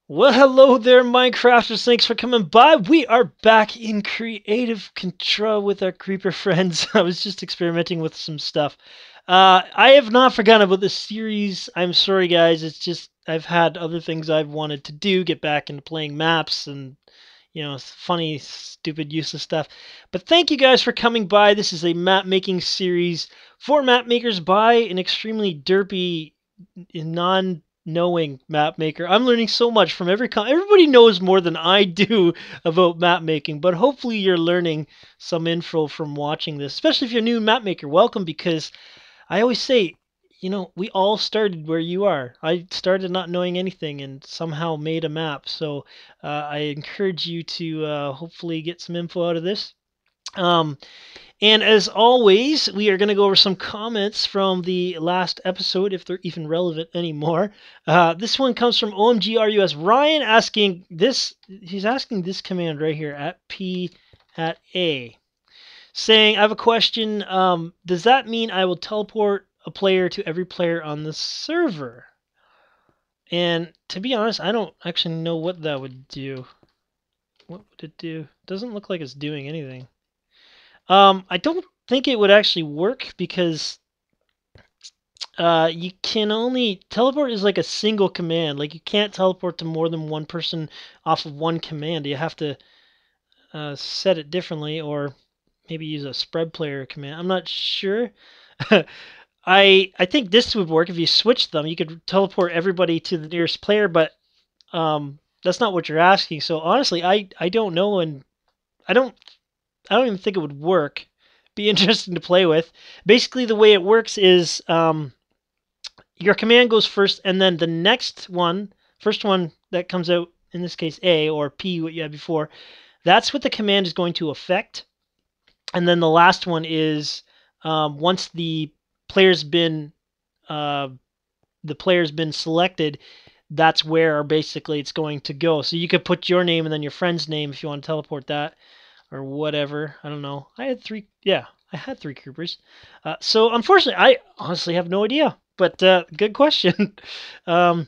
Well, hello there, Minecrafters. Thanks for coming by. We are back in creative control with our creeper friends. I was just experimenting with some stuff. I have not forgotten about this series. I'm sorry, guys. It's just I've had other things I've wanted to do, get back into playing maps and, funny, stupid, useless stuff. But thank you guys for coming by. This is a map making series for map makers by an extremely derpy, non-knowing map maker. I'm learning so much from everybody knows more than I do about map making, but hopefully you're learning some info from watching this, especially if you're a new map maker. Welcome, because I always say, we all started where you are. I started not knowing anything and somehow made a map. So I encourage you to hopefully get some info out of this. Um, and as always, we are going to go over some comments from the last episode, if they're even relevant anymore. This one comes from OMGRUS Ryan asking this. He's asking this command right here at P at A, saying, "I have a question. Does that mean I will teleport a player to every player on the server?" And to be honest, I don't actually know what that would do. What would it do? Doesn't look like it's doing anything. I don't think it would actually work because you can only teleport is like a single command. Like you can't teleport to more than one person off of one command. You have to set it differently, or maybe use a spread player command. I'm not sure. I think this would work if you switched them. You could teleport everybody to the nearest player, but that's not what you're asking. So honestly, I don't know, and I don't I don't even think it would work. Be interesting to play with. Basically, the way it works is your command goes first, and then the next one, first one that comes out, in this case A or P, what you had before, that's what the command is going to affect. And then the last one is once player's been uh, the player's been selected, that's where basically it's going to go. So you could put your name and then your friend's name if you want to teleport that or whatever. I don't know. I had three creepers. So unfortunately, I honestly have no idea. But good question. um,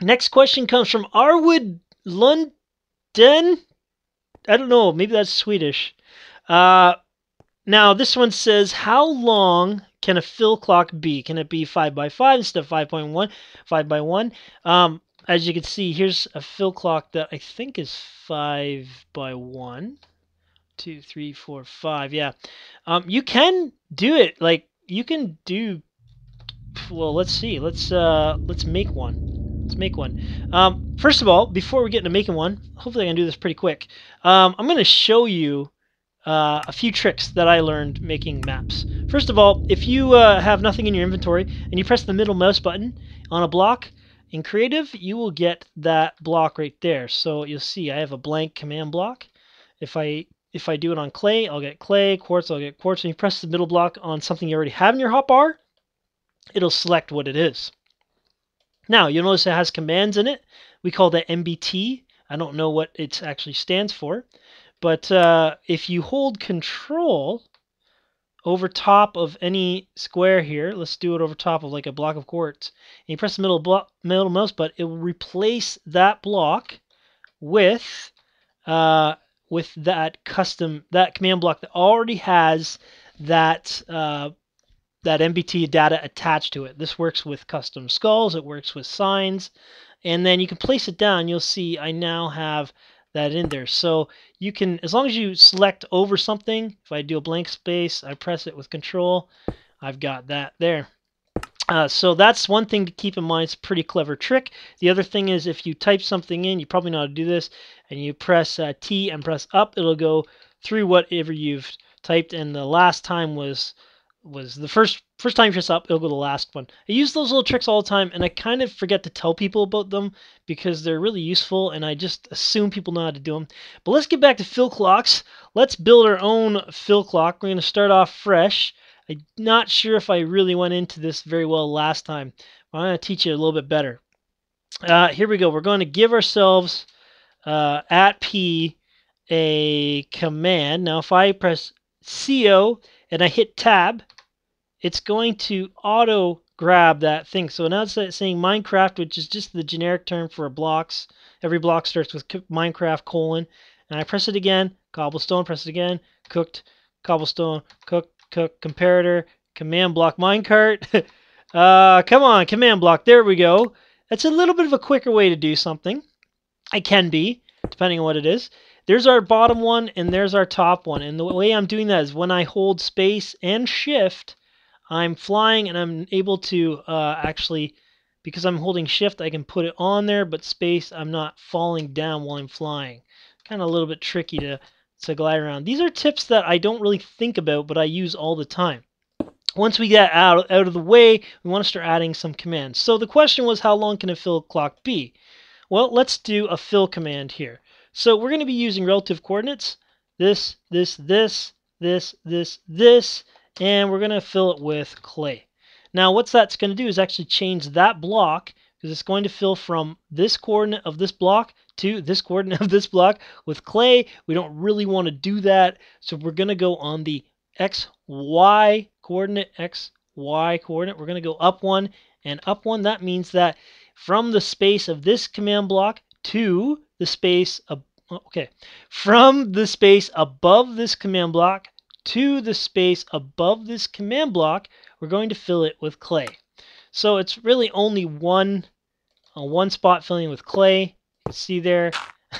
Next question comes from Arwood Lundin. I don't know. Maybe that's Swedish. Uh, Now this one says, how long can a fill clock be? Can it be 5 by 5 instead of 5.1, 5 by 1? As you can see, here's a fill clock that I think is 5 by 1. 2, 3, 4, 5. Yeah. You can do it. Like you can do. Well, let's see. Let's make one. Let's make one. First of all, before we get into making one, hopefully I can do this pretty quick. I'm going to show you a few tricks that I learned making maps. First of all, if you have nothing in your inventory and you press the middle mouse button on a block in creative, you will get that block right there. So you'll see I have a blank command block. If I do it on clay, I'll get clay, quartz, I'll get quartz. And you press the middle block on something you already have in your hotbar, it'll select what it is. Now, you'll notice it has commands in it. We call that MBT. I don't know what it actually stands for. But if you hold control over top of any square here, let's do it over top of like a block of quartz, and you press the middle mouse button, it will replace that block with that command block that already has that that MBT data attached to it. This works with custom skulls, it works with signs, and then you can place it down. You'll see I now have that in there. So you can, as long as you select over something, if I do a blank space, I press it with control, I've got that there. So that's one thing to keep in mind. It's a pretty clever trick. The other thing is if you type something in, you probably know how to do this, and you press T and press up, it'll go through whatever you've typed, and the last time was the first time you press up, it'll go to the last one. I use those little tricks all the time, and I kind of forget to tell people about them because they're really useful, and I just assume people know how to do them. But let's get back to fill clocks. Let's build our own fill clock. We're going to start off fresh. I'm not sure if I really went into this very well last time, but I'm going to teach you a little bit better. Here we go. We're going to give ourselves at P a command. Now, if I press CO and I hit tab, it's going to auto grab that thing. So now it's saying Minecraft, which is just the generic term for blocks. Every block starts with Minecraft colon. And I press it again, cobblestone, press it again, cooked, cobblestone, cook, comparator, command block, minecart. Come on, command block. There we go. That's a little bit of a quicker way to do something. It can be, depending on what it is. There's our bottom one, and there's our top one. And the way I'm doing that is when I hold space and shift, I'm flying, and I'm able to actually, because I'm holding shift, I can put it on there, but space, I'm not falling down while I'm flying. Kind of a little bit tricky to glide around. These are tips that I don't really think about, but I use all the time. Once we get out of the way, we want to start adding some commands. So the question was, how long can a fill clock be? Well, let's do a fill command here. So we're going to be using relative coordinates. This, and we're going to fill it with clay. Now, what that's going to do is actually change that block, because it's going to fill from this coordinate of this block to this coordinate of this block. With clay, we don't really want to do that, so we're going to go on the XY coordinate, XY coordinate. We're going to go up one and up one. That means that from the space of this command block to the space of, from the space above this command block to the space above this command block, we're going to fill it with clay. So it's really only one spot filling with clay. You can see there,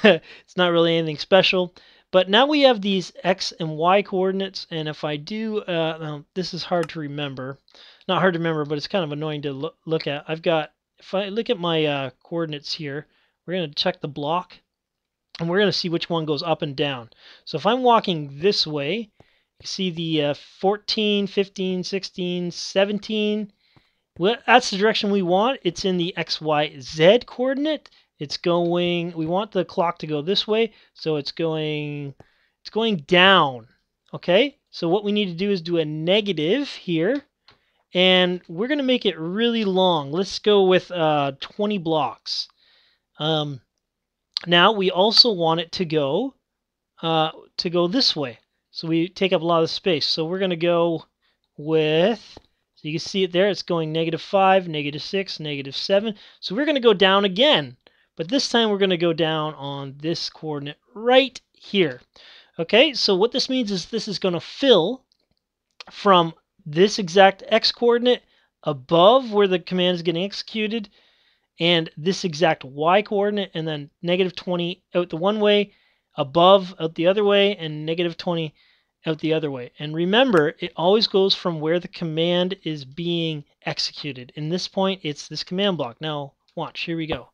it's not really anything special. But now we have these X and Y coordinates, and if I do, this is hard to remember. Not hard to remember, but it's kind of annoying to look at. If I look at my coordinates here, we're going to check the block, and we're going to see which one goes up and down. So if I'm walking this way, you see the 14, 15, 16, 17. Well, that's the direction we want. It's in the XYZ coordinate. It's going, we want the clock to go this way, so it's going down. Okay, so what we need to do is do a negative here, and we're going to make it really long. Let's go with 20 blocks. Now we also want it to go this way, so we take up a lot of space. So we're going to go with, so you can see it there, it's going -5, -6, -7. So we're going to go down again, but this time we're going to go down on this coordinate right here. Okay, so what this means is this is going to fill from this exact X coordinate above where the command is getting executed, and this exact Y coordinate, and then -20 out the one way, above out the other way, and -20 out the other way. And remember, it always goes from where the command is being executed. In this point, it's this command block. Now, watch, here we go.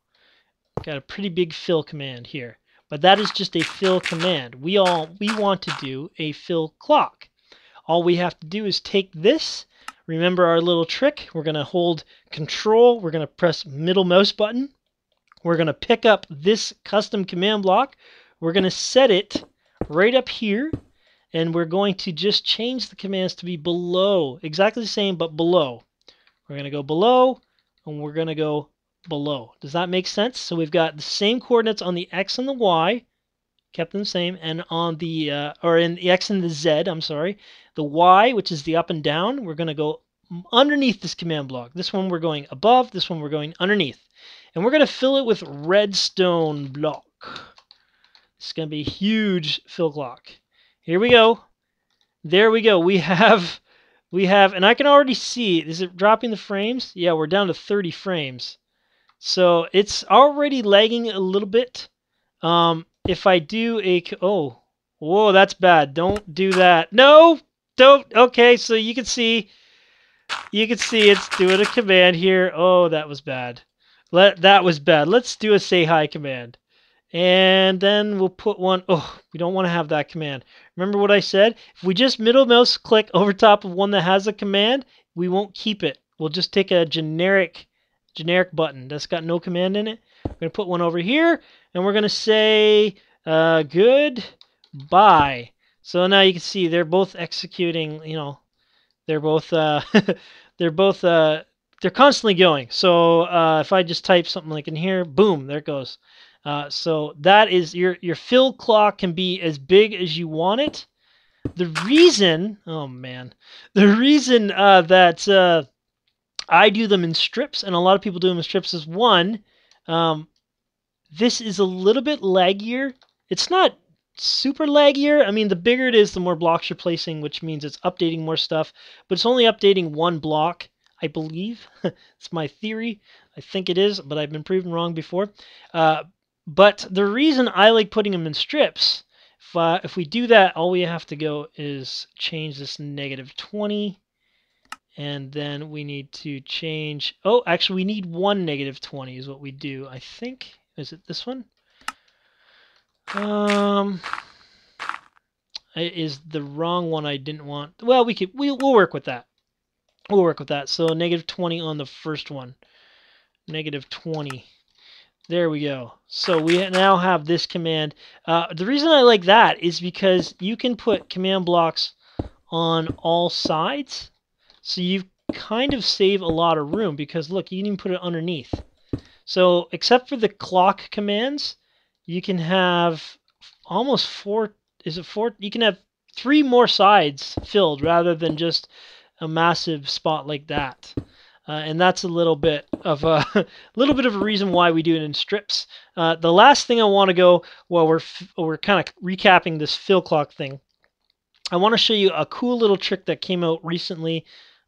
Got a pretty big fill command here, but that is just a fill command. We want to do a fill clock. All we have to do is take this. Remember our little trick. We're going to hold Control. We're going to press middle mouse button. We're going to pick up this custom command block. We're going to set it right up here, and we're going to just change the commands to be below. Exactly the same, but below. We're going to go below, and we're going to go below. Does that make sense? So we've got the same coordinates on the X and the Y, kept them the same, and on the, or in the X and the Z, I'm sorry, the Y, which is the up and down, we're going to go underneath this command block. This one we're going above, this one we're going underneath. And we're going to fill it with redstone block. It's going to be a huge fill clock. Here we go. There we go. We have, and I can already see, is it dropping the frames? Yeah, we're down to 30 frames. So it's already lagging a little bit. If I do a, whoa, that's bad. Don't do that. No, don't. Okay, so you can see it's doing a command here. Oh, that was bad. That was bad. Let's do a say hi command. And then we'll put one, we don't want to have that command. Remember what I said? If we just middle mouse click over top of one that has a command, we won't keep it. We'll just take a generic button that's got no command in it. We're going to put one over here, and we're going to say goodbye. So now you can see they're both executing, they're both they're constantly going. So if I just type something like in here, boom, there it goes. So that is your fill clock can be as big as you want it. The reason, the reason that I do them in strips, and a lot of people do them in strips as one. This is a little bit laggier. It's not super laggier. I mean, the bigger it is, the more blocks you're placing, which means it's updating more stuff. But it's only updating one block, I believe. It's my theory. I think it is, but I've been proven wrong before. But the reason I like putting them in strips, if we do that, all we have to go is change this -20. And then we need to change... Oh, actually, we need one -20 is what we do, I think. Is it this one? It is the wrong one I didn't want. Well, we'll work with that. We'll work with that. So -20 on the first one. -20. There we go. So we now have this command. The reason I like that is because you can put command blocks on all sides. So you kind of save a lot of room because look, you can even put it underneath. So except for the clock commands, you can have almost 4. Is it 4? You can have 3 more sides filled rather than just a massive spot like that. And that's a little bit of a reason why we do it in strips. The last thing I want to go, well, we're kind of recapping this fill clock thing. I want to show you a cool little trick that came out recently.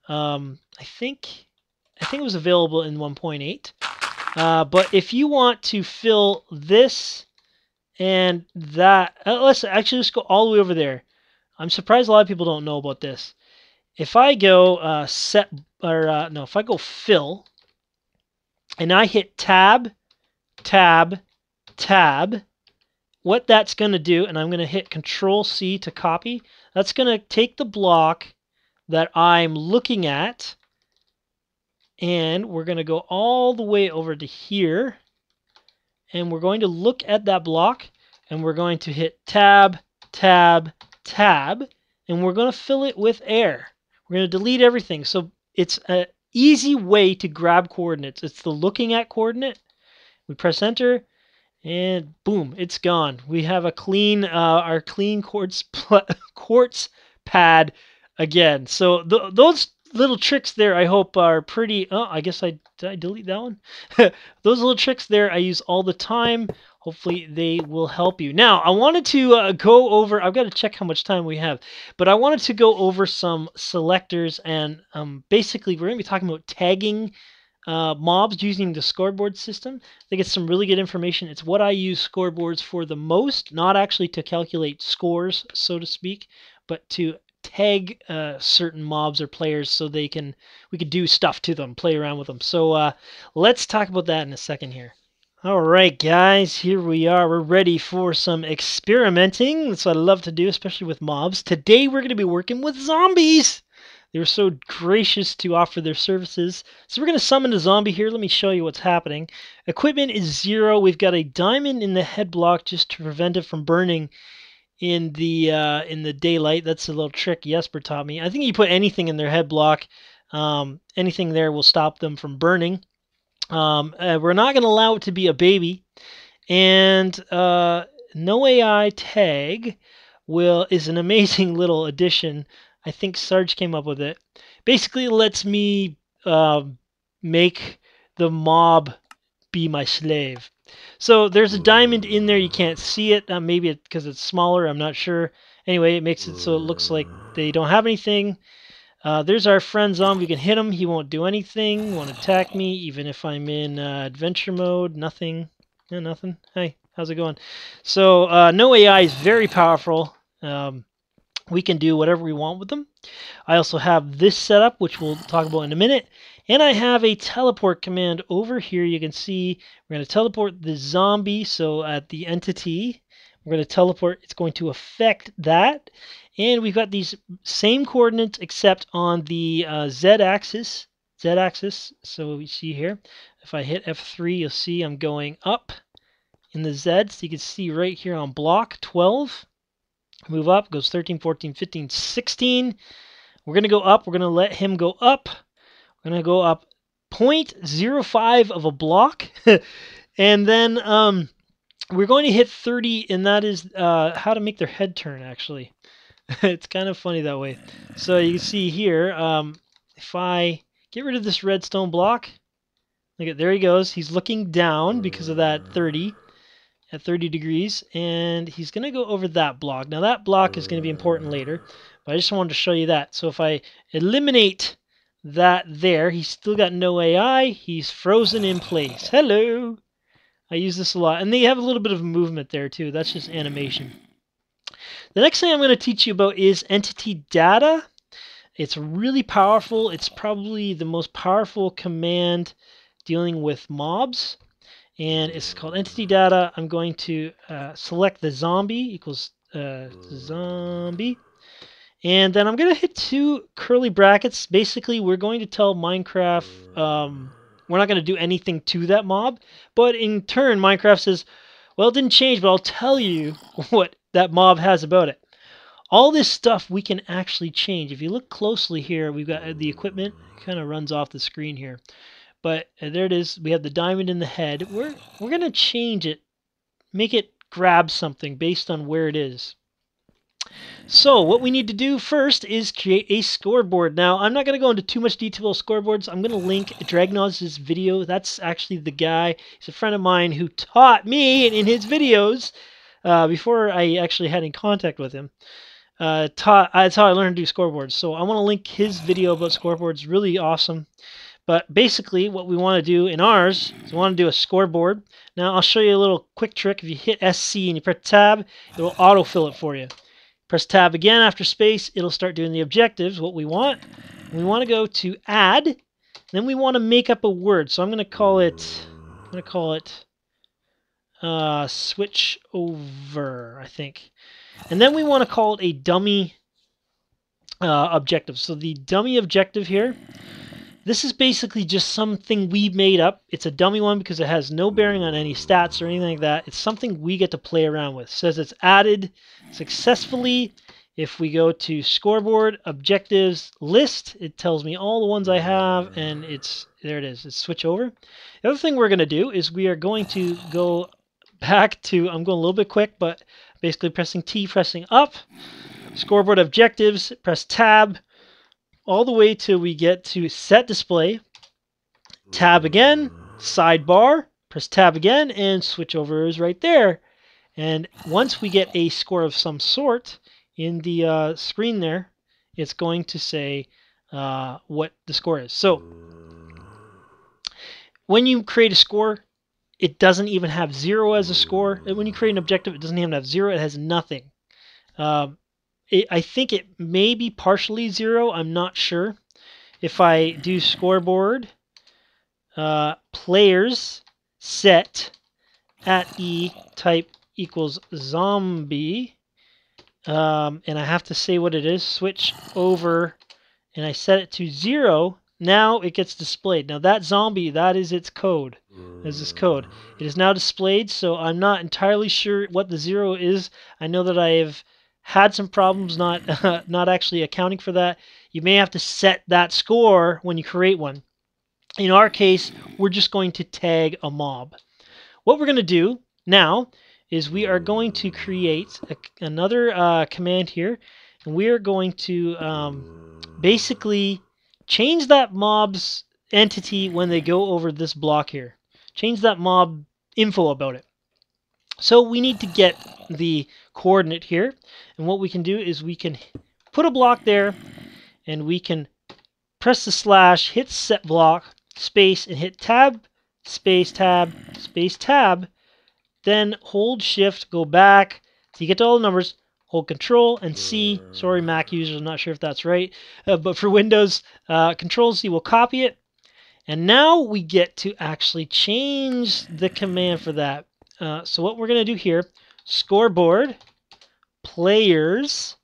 I think it was available in 1.8. But if you want to fill this and that, let's go all the way over there. I'm surprised a lot of people don't know about this. If I go if I go fill, and I hit tab, tab, tab, what that's going to do, and I'm going to hit Control-C to copy, that's going to take the block that I'm looking at, and we're going to go all the way over to here, and we're going to look at that block, and we're going to hit tab, tab, tab, and we're going to fill it with air. We're going to delete everything. So it's an easy way to grab coordinates. It's the looking at coordinate. We press enter, and boom, it's gone. We have a clean, our clean quartz pad again. So those little tricks there, I hope, are pretty... Oh, I guess did I delete that one? Those little tricks there I use all the time. Hopefully they will help you. Now, I wanted to go over... I've got to check how much time we have. But I wanted to go over some selectors, and basically we're going to be talking about tagging mobs using the Scoreboard system. I think it's some really good information. It's what I use scoreboards for the most, not actually to calculate scores, so to speak, but to tag certain mobs or players so we can do stuff to them, play around with them. So let's talk about that in a second here. All right, guys, here we are. We're ready for some experimenting. That's what I love to do, especially with mobs. Today we're going to be working with zombies. They were so gracious to offer their services. So we're going to summon a zombie here. Let me show you what's happening. Equipment is 0. We've got a diamond in the head block just to prevent it from burning in the daylight. That's a little trick Jesper taught me. I think you put anything in their head block, anything there will stop them from burning. We're not going to allow it to be a baby, and no AI tag is an amazing little addition. I think Sarge came up with it. Basically, it lets me make the mob be my slave. So there's a diamond in there. You can't see it. Maybe because it's smaller. I'm not sure. Anyway, it makes it so it looks like they don't have anything. There's our friend zombie. We can hit him. He won't do anything. Won't attack me, even if I'm in adventure mode. Nothing. Yeah, nothing. Hey, how's it going? So no AI is very powerful. We can do whatever we want with them. I also have this setup, which we'll talk about in a minute. And I have a teleport command over here. You can see we're going to teleport the zombie. So at the entity, we're going to teleport. It's going to affect that. And we've got these same coordinates except on the z-axis. So we see here, if I hit F3, you'll see I'm going up in the Z. So you can see right here on block 12. Move up, goes 13, 14, 15, 16. We're going to go up. We're going to let him go up. We're going to go up 0.05 of a block. And then we're going to hit 30, and that is how to make their head turn, actually. It's kind of funny that way. So you can see here, if I get rid of this redstone block. Look at, there he goes. He's looking down because of that 30 at 30 degrees, and he's going to go over that block. Now that block is going to be important later, but I just wanted to show you that. So if I eliminate that there, he's still got no AI. He's frozen in place. Hello. I use this a lot, and they have a little bit of movement there too. That's just animation. The next thing I'm going to teach you about is entity data. It's really powerful. It's probably the most powerful command dealing with mobs, and it's called entity data. I'm going to select the zombie equals zombie, and then I'm going to hit 2 curly brackets. Basically, we're going to tell Minecraft we're not going to do anything to that mob, but in turn, Minecraft says, well, it didn't change, but I'll tell you what that mob has about it. All this stuff we can actually change. If you look closely here, we've got the equipment. It kind of runs off the screen here. But there it is. We have the diamond in the head. We're going to change it, make it grab something based on where it is. So what we need to do first is create a scoreboard. Now, I'm not going to go into too much detail on scoreboards. I'm going to link Dragnoz's video. That's actually the guy. He's a friend of mine who taught me in his videos before I actually had in contact with him. That's how I learned to do scoreboards. So I want to link his video about scoreboards. Really awesome. But basically what we want to do in ours is we want to do a scoreboard. Now I'll show you a little quick trick. If you hit SC and you press tab, it will autofill it for you. Press tab again after space, it'll start doing the objectives. What we want to go to add, then we want to make up a word. So I'm going to call it switch over, I think. And then we want to call it a dummy objective. So the dummy objective here, this is basically just something we made up. It's a dummy one because it has no bearing on any stats or anything like that. It's something we get to play around with. It says it's added successfully. If we go to scoreboard, objectives, list, it tells me all the ones I have, and there it is. It's switch over. The other thing we're going to do is we are going to go back to, I'm going a little bit quick, but basically pressing T, pressing up, scoreboard objectives, press tab, all the way till we get to set display, tab again, sidebar, press tab again, and switch over is right there. And once we get a score of some sort in the screen there, it's going to say what the score is. So when you create a score, it doesn't even have 0 as a score. And when you create an objective, it doesn't even have 0. It has nothing. I think it may be partially 0. I'm not sure. If I do scoreboard, players set at E type equals zombie, and I have to say what it is, switch over, and I set it to 0, now it gets displayed. Now that zombie, that is its code. Is this code. It is now displayed, so I'm not entirely sure what the 0 is. I know that I have had some problems not actually accounting for that. You may have to set that score when you create one. In our case, we're just going to tag a mob. What we're going to do now is we are going to create another command here, and we are going to basically change that mob's entity when they go over this block here. Change that mob info about it. So we need to get the coordinate here, and what we can do is we can put a block there, and we can press the slash, hit set block, space, and hit tab, space, tab, space, tab, then hold shift, go back, so you get to all the numbers, hold control and C, sorry Mac users, I'm not sure if that's right, but for Windows, control C will copy it, and now we get to actually change the command for that. So what we're going to do here, scoreboard, players,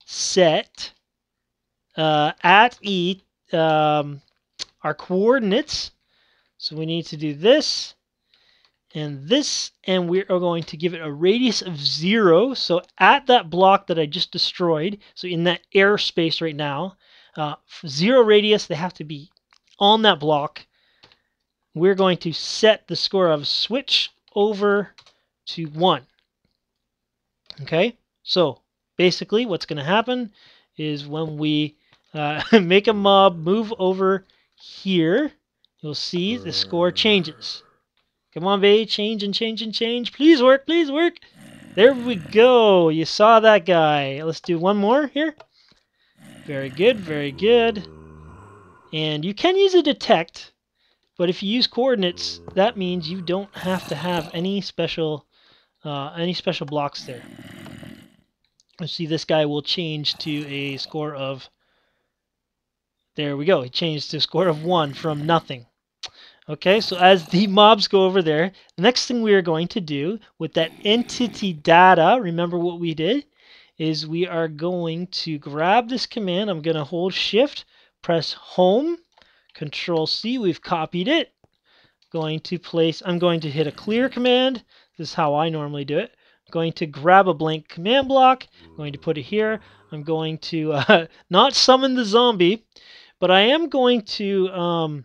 set, at E, our coordinates. So we need to do this, and we are going to give it a radius of 0. So at that block that I just destroyed, so in that airspace right now, 0 radius, they have to be on that block. We're going to set the score of switch over to 1. Okay, so basically what's going to happen is when we make a mob move over here, you'll see the score changes. Come on, baby, change and change and change. Please work, please work. There we go. You saw that guy. Let's do one more here. Very good, very good. And you can use a detect, but if you use coordinates, that means you don't have to have any special blocks there. You see, this guy will change to a score of. There we go. He changed to a score of 1 from nothing. Okay, so as the mobs go over there, the next thing we are going to do with that entity data, remember what we did, is we are going to grab this command. I'm going to hold shift, press home, control C, we've copied it. I'm going to hit a clear command. This is how I normally do it. I'm going to grab a blank command block. I'm going to put it here. I'm going to not summon the zombie, but I am going to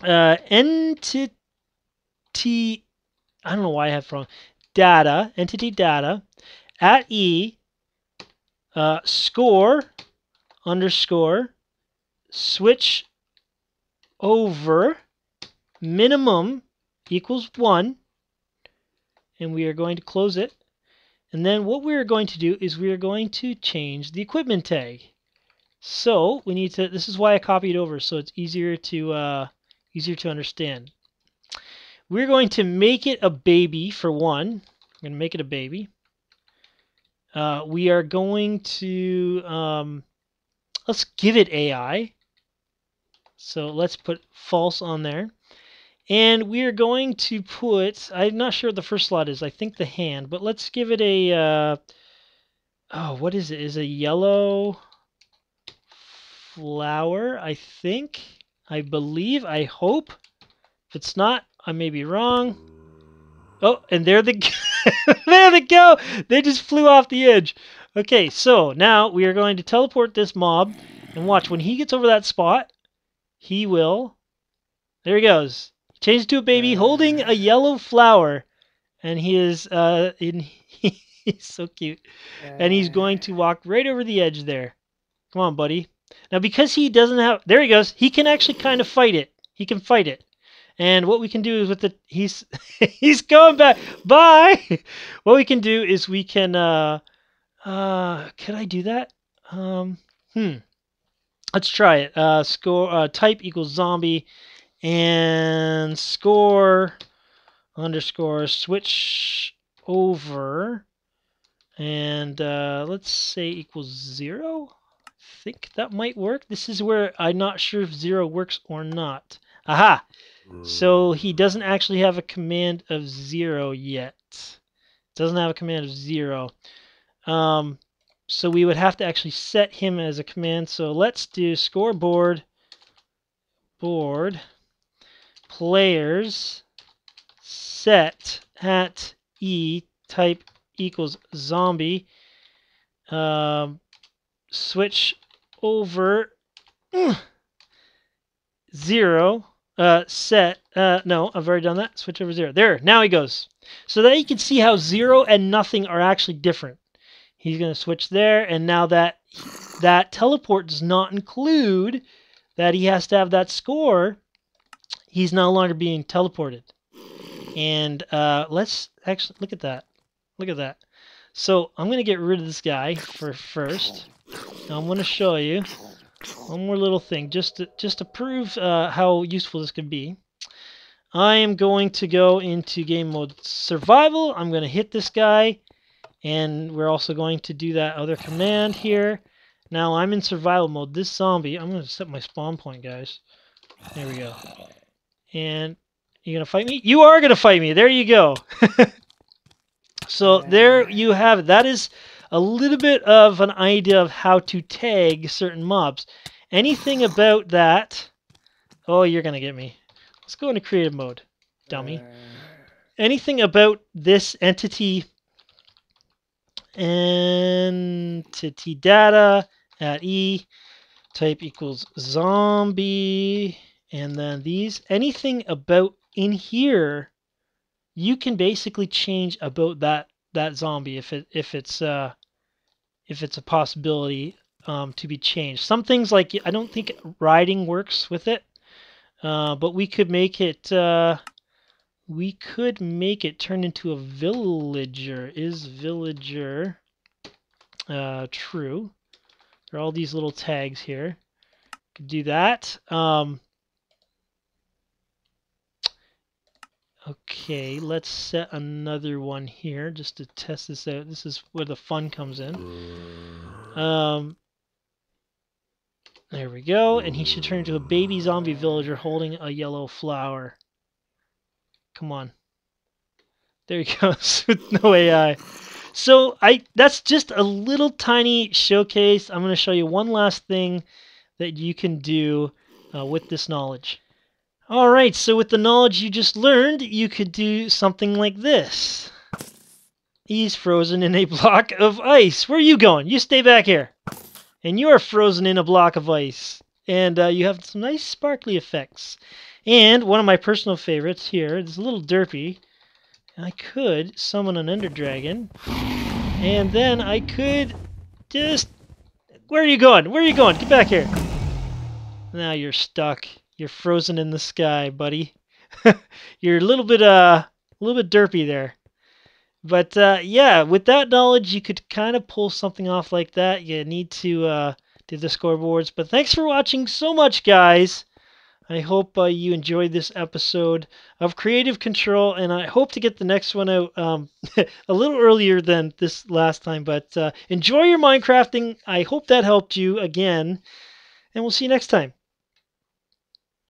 entity, I don't know why I have wrong, data, entity data, at E, score, underscore, switch over, minimum equals 1, and we are going to close it. And then what we are going to do is we are going to change the equipment tag. So we need to, this is why I copied over, so it's easier to understand. We're going to make it a baby for 1. I'm going to make it a baby. We are going to, let's give it AI. So let's put false on there. And we are going to put, I'm not sure what the first slot is, I think the hand, but let's give it a, what is it? Is a yellow flower, I think, I believe, I hope. If it's not, I may be wrong. Oh, and there they go. There they go. They just flew off the edge. Okay, so now we are going to teleport this mob, and watch, when he gets over that spot, he will, there he goes. Changed to a baby holding a yellow flower, and he is he's so cute, and he's going to walk right over the edge there. Come on, buddy. Now, because he doesn't have, there he goes. He can actually kind of fight it. He can fight it. And what we can do is with the, he's going back. Bye. What we can do is we can could I do that? Let's try it. Score type equals zombie, and score underscore switch over, and let's say equals 0. I think that might work. This is where I'm not sure if 0 works or not. Aha! So he doesn't actually have a command of 0 yet. Doesn't have a command of 0. So we would have to actually set him as a command. So let's do scoreboard board players set at E type equals zombie, switch over 0, set, no, I've already done that, switch over 0. There, now he goes. So that you can see how 0 and nothing are actually different. He's going to switch there, and now that teleport does not include that he has to have that score, he's no longer being teleported. And let's actually look at that. Look at that. So I'm going to get rid of this guy first. Now I'm going to show you one more little thing just to prove how useful this could be. I am going to go into game mode survival. I'm going to hit this guy, and we're also going to do that other command here. Now I'm in survival mode. This zombie, I'm going to set my spawn point, guys. There we go. And you going to fight me? You are going to fight me. There you go. So there you have it. That is a little bit of an idea of how to tag certain mobs. Anything about that... Oh, you're going to get me. Let's go into creative mode, dummy. Anything about this entity data at E type equals zombie, and then these, anything about in here, you can basically change about that zombie if it's a possibility to be changed. Some things like I don't think riding works with it, but we could make it. We could make it turn into a villager. Is villager true? There are all these little tags here. Could do that. Okay, let's set another one here just to test this out. This is where the fun comes in. There we go, and he should turn into a baby zombie villager holding a yellow flower. Come on. There he goes with no AI. So that's just a little tiny showcase. I'm going to show you one last thing that you can do with this knowledge. All right, so with the knowledge you just learned, you could do something like this. He's frozen in a block of ice. Where are you going? You stay back here. And you are frozen in a block of ice. And you have some nice sparkly effects. And one of my personal favorites here, this little derpy. I could summon an Ender Dragon. And then I could just... Where are you going? Where are you going? Get back here. Now you're stuck. You're frozen in the sky, buddy. You're a little bit derpy there. But yeah, with that knowledge, you could kind of pull something off like that. You need to do the scoreboards. But thanks for watching so much, guys. I hope you enjoyed this episode of Creative Control, and I hope to get the next one out a little earlier than this last time. But enjoy your Minecrafting. I hope that helped you again, and we'll see you next time.